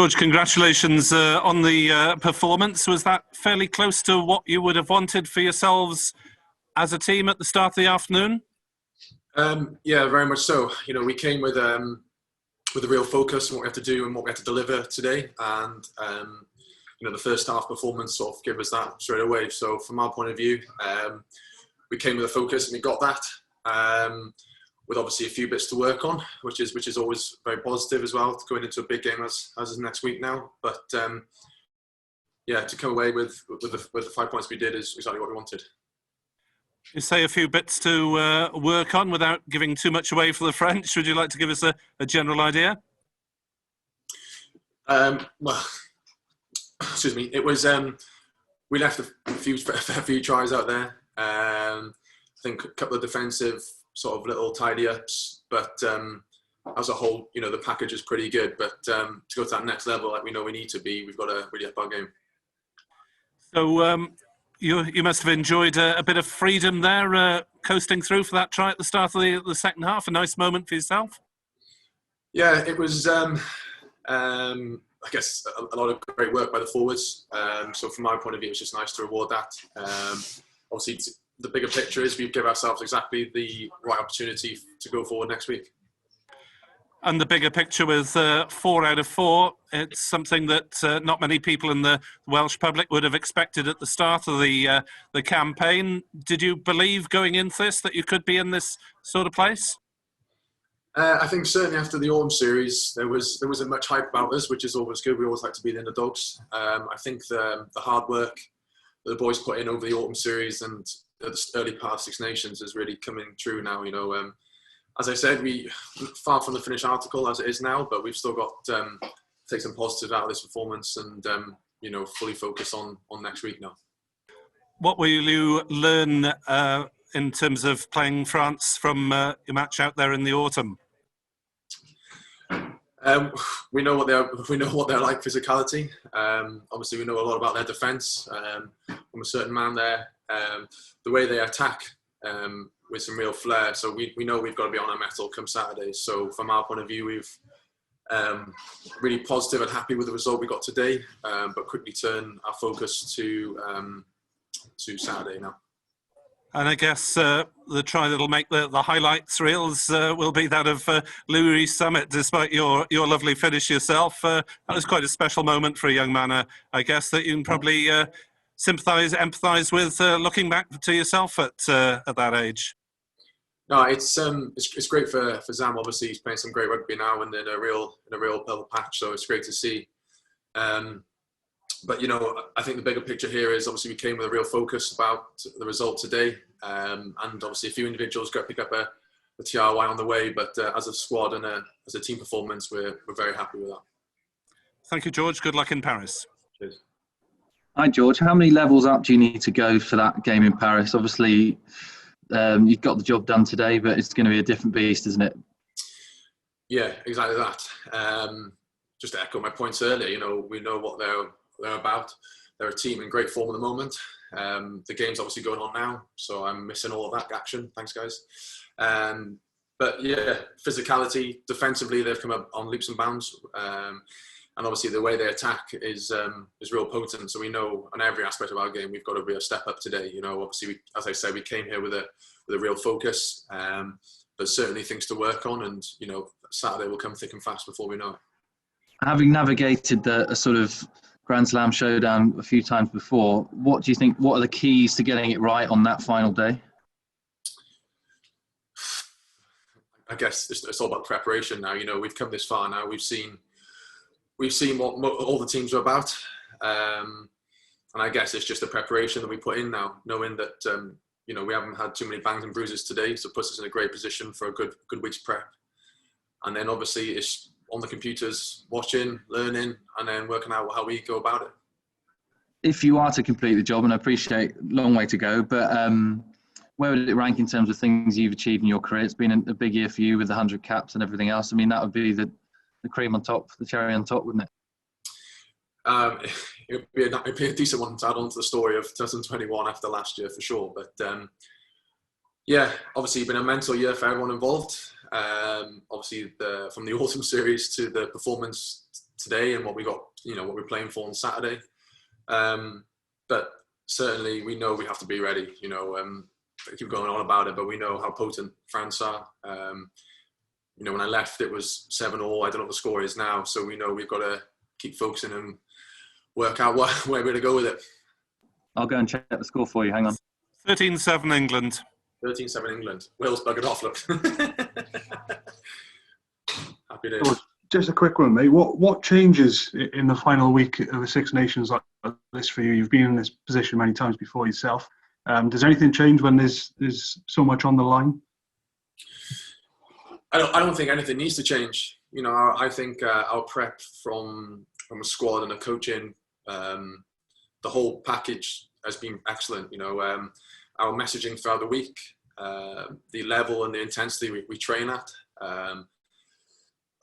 George, congratulations on the performance. Was that fairly close to what you would have wanted for yourselves as a team at the start of the afternoon? Yeah, very much so. We came with a real focus on what we have to do and what we have to deliver today, and the first half performance sort of gave us that straight away. So from our point of view, we came with a focus and we got that. With obviously a few bits to work on, which is always very positive as well, going into a big game as is next week now. But yeah, to come away with the 5 points we did is exactly what we wanted. You say a few bits to work on without giving too much away for the French. Would you like to give us a general idea? Well, excuse me. It was we left a few tries out there. I think a couple of defensive sort of little tidy ups, but as a whole, the package is pretty good. But to go to that next level, like we know we need to be, we've got to really up our game. So you must have enjoyed a bit of freedom there, coasting through for that try at the start of the second half. A nice moment for yourself. Yeah, it was. I guess a lot of great work by the forwards. So from my point of view, it was just nice to reward that. Obviously, the bigger picture is we've given ourselves exactly the right opportunity to go forward next week. And the bigger picture with 4 out of 4, it's something that not many people in the Welsh public would have expected at the start of the campaign. Did you believe going into this that you could be in this sort of place? I think certainly after the autumn series, there wasn't much hype about us, which is always good. We always like to be the underdogs. I think the hard work that the boys put in over the autumn series and the early part of Six Nations is really coming true now. As I said, we far from the finished article as it is now, but we've still got to take some positives out of this performance and fully focus on next week now. What will you learn in terms of playing France from your match out there in the autumn? We know what they're like physicality. Obviously, we know a lot about their defence. From a certain man there, the way they attack with some real flair. So we know we've got to be on our mettle come Saturday. So from our point of view, we've really positive and happy with the result we got today, but quickly turn our focus to Saturday now. And I guess the try that'll make the highlights reels will be that of Louis Summit, despite your lovely finish yourself. That was quite a special moment for a young man, I guess, that you can probably empathise with looking back to yourself at that age. No, it's great for Zam. Obviously, he's playing some great rugby now and in a real purple patch, so it's great to see. But I think the bigger picture here is obviously we came with a real focus about the result today, and obviously a few individuals got to pick up a TRY on the way. But as a squad and as a team performance, we're very happy with that. Thank you, George. Good luck in Paris. Cheers. Hi, George. How many levels up do you need to go for that game in Paris? Obviously, you've got the job done today, but it's going to be a different beast, isn't it? Yeah, exactly that. Just to echo my points earlier, we know what they're about. They're a team in great form at the moment. The game's obviously going on now, so I'm missing all of that action. Thanks, guys. But yeah, physicality, defensively, they've come up on leaps and bounds. And obviously the way they attack is real potent. So we know on every aspect of our game, we've got to be a step up today. Obviously, as I said, we came here with a real focus. There's certainly things to work on, and Saturday will come thick and fast before we know it. Having navigated a sort of Grand Slam showdown a few times before, what do you think? What are the keys to getting it right on that final day? I guess it's all about preparation now. We've come this far now. We've seen what all the teams are about, and I guess it's just the preparation that we put in now, knowing that we haven't had too many bangs and bruises today, so it puts us in a great position for a good week's prep. And then obviously it's on the computers, watching, learning, and then working out how we go about it. If you are to complete the job, and I appreciate long way to go, but where would it rank in terms of things you've achieved in your career? It's been a big year for you with the 100 caps and everything else. I mean, that would be the cream on top, the cherry on top, wouldn't it? It'd be a decent one to add on to the story of 2021 after last year for sure. But yeah, obviously it's been a mental year for everyone involved. Obviously from the autumn series to the performance today and what we got, what we're playing for on Saturday. But certainly we know we have to be ready. I keep going on about it, but we know how potent France are. When I left, it was 7-all. I don't know what the score is now, so we know we've got to keep focusing and work out where we're going to go with it. I'll go and check the score for you. Hang on. 13-7 England. 13-7 England. Wales buggered off, look. Happy days. So just a quick one, mate. What changes in the final week of the Six Nations like this for you? You've been in this position many times before yourself. Does anything change when there's so much on the line? I don't think anything needs to change. I think our prep from a squad and a coaching, the whole package has been excellent. Our messaging throughout the week, the level and the intensity we train at.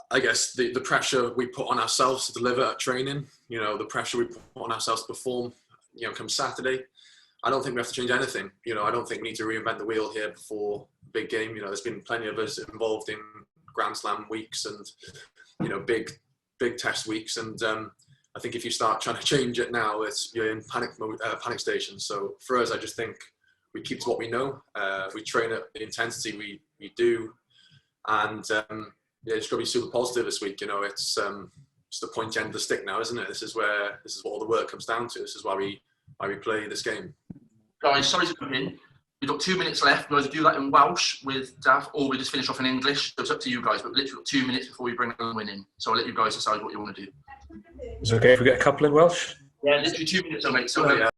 I guess the pressure we put on ourselves to deliver at training, the pressure we put on ourselves to perform, come Saturday. I don't think we have to change anything. I don't think we need to reinvent the wheel here before a big game. There's been plenty of us involved in Grand Slam weeks and, big test weeks. And I think if you start trying to change it now, you're in panic mode, panic station. So for us, I just think we keep to what we know. We train at the intensity we do. And it's got to be super positive this week. It's the pointy end of the stick now, isn't it? This is what all the work comes down to. This is why we play this game. Guys, sorry to come in. We've got 2 minutes left. We either do that in Welsh with Dav, or we just finish off in English. So it's up to you guys, but literally got 2 minutes before we bring the win in. So I'll let you guys decide what you want to do. Is it okay if we get a couple in Welsh? Yeah, literally 2 minutes, mate. So, Yeah.